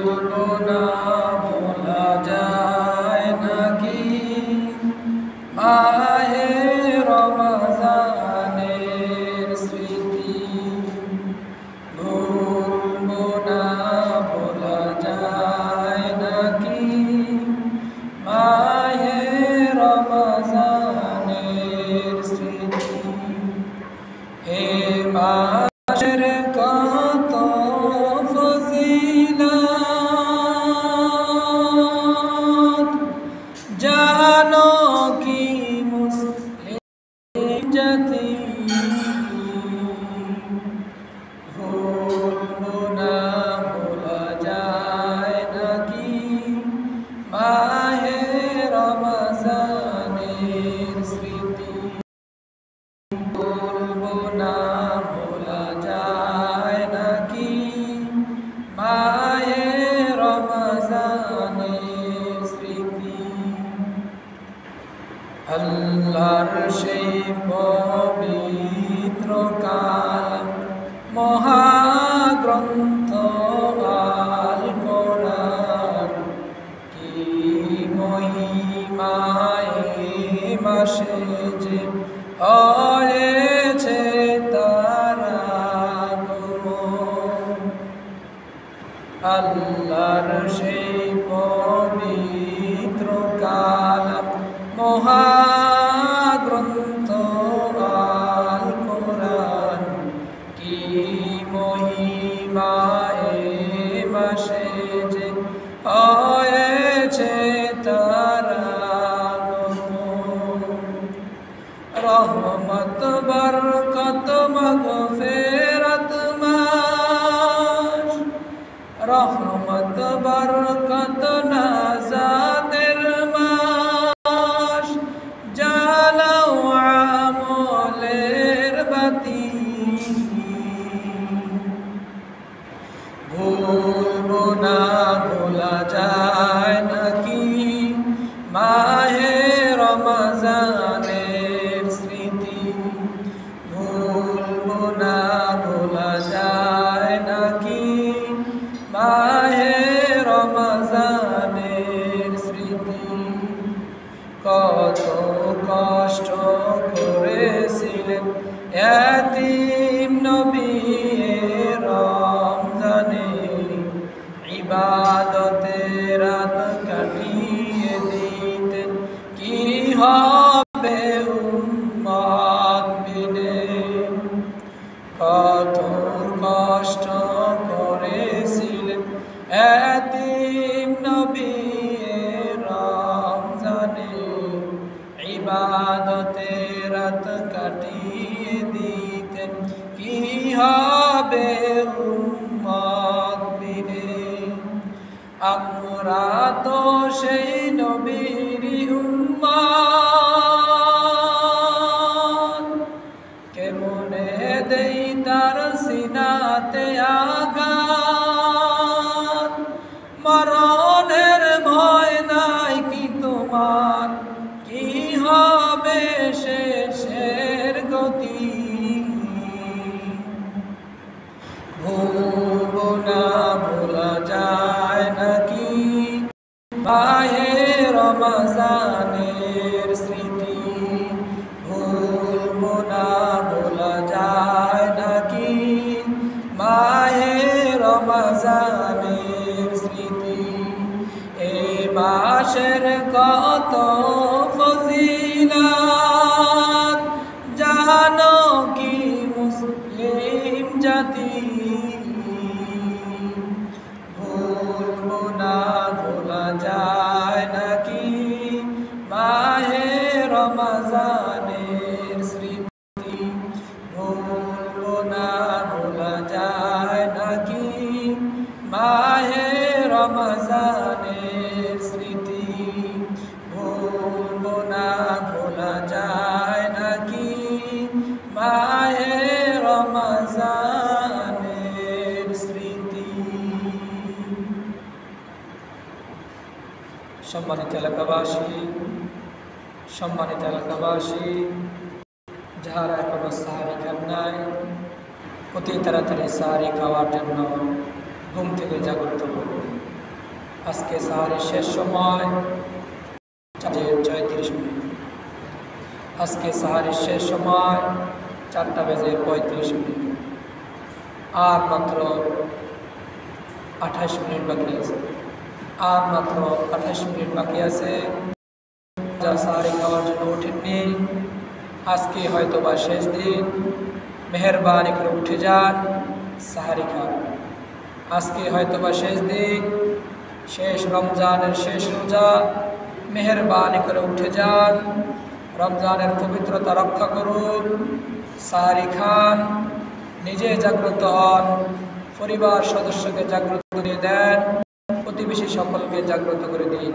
ভুলবো না ভোলা যায় নাকি মাহে রমজানের স্মৃতি ভুলবো না ভোলা যায় নাকি মাহে রমজানের স্মৃতি হে মাসের কত ফজিলত জানো কি মুসলিম জাতি ভুলবো না ভোলা যায় নাকি মাহে রমজানের স্মৃতি ভুলবো না ভোলা যায় নাকি মাহে রমজানের স্মৃতি আল্লাহর সেই পবিত্র কালাম মহাগ্রন্থ আল কোরআন কি মহিমায় মাসে যে হয়েছে তার আগমন আল্লাহর সেই পবিত্র কালাম মহাগ্রন্থ আল কোরআন কি মহিমায় মাসে যে হয়েছে তার আগমন রহমত বরকত মাগফিরাত মাস রহমত বরকত নাজাতের মাস জ্বালাও আমলের বাতি ভুলবো না ভোলা যায় নাকি মাহে রমজানের স্মৃতি ভুলবো না ভোলা যায় নাকি মাহে রমজানের স্মৃতি কত কষ্ট করেছিলেন এতিম নবী রমজানে ইবাদতে রাত কাটিয়ে দিতেন কি হবে উম্মত বিনে কত কষ্ট করেছিলেন এতিম নবী রমজানে ইবাদতে রাত কাটিয়ে দিতেন কি হবে উম্মত বিনে আমরা তো সেই নবীর উম্মত কেমনে দেই তার সিনাতে আঘাত মরণের ভয় নাই কি তোমার কি হবে শেষের গতি ভুলবো না ভোলা যায় নাকি মাহে রমজানের স্মৃতি ভুলবো না ভোলা যায় নাকি মাহে রমজানের স্মৃতি এই মাসের কত ফজিলত জানো কি মুসলিম জাতি ভুলবো না ভোলা যায় নাকি মাহে রমজানের স্মৃতি ভুলবো না ভোলা যায় নাকি মাহে রমজানের স্মৃতি ভুলবো না ভোলা যায় নাকি মাহে রমজানের স্মৃতি সম্মানিত এলাকাবাসী যারা এখনো সাহারি খান নাই অতি তাড়াতাড়ি সাহারি খাওয়ার জন্য ঘুম থেকে জাগ্রত হন। আজকে সাহারির শেষ সময় 4:34 মিনিট। আজকে সাহারির শেষ সময় 4:35 মিনিট। আর মাত্র 28 মিনিট বাকি আছে। আর মাত্র 28 মিনিট বাকি আছে। যারা সাহারি খাওয়ার জন্য ওঠেননি, আজকে হয়তো বা শেষ দিন, মেহেরবানি করে উঠে যান, সাহারি খান। আজকে হয়তো বা শেষ দিন, শেষ রমজানের শেষ রোজা, মেহেরবানি করে উঠে যান, রমজানের পবিত্রতা রক্ষা করুন, সাহারি খান, নিজে জাগ্রত হন, পরিবার সদস্যকে জাগ্রত করে দেন, প্রতিবেশী সকলকে জাগ্রত করে দিন।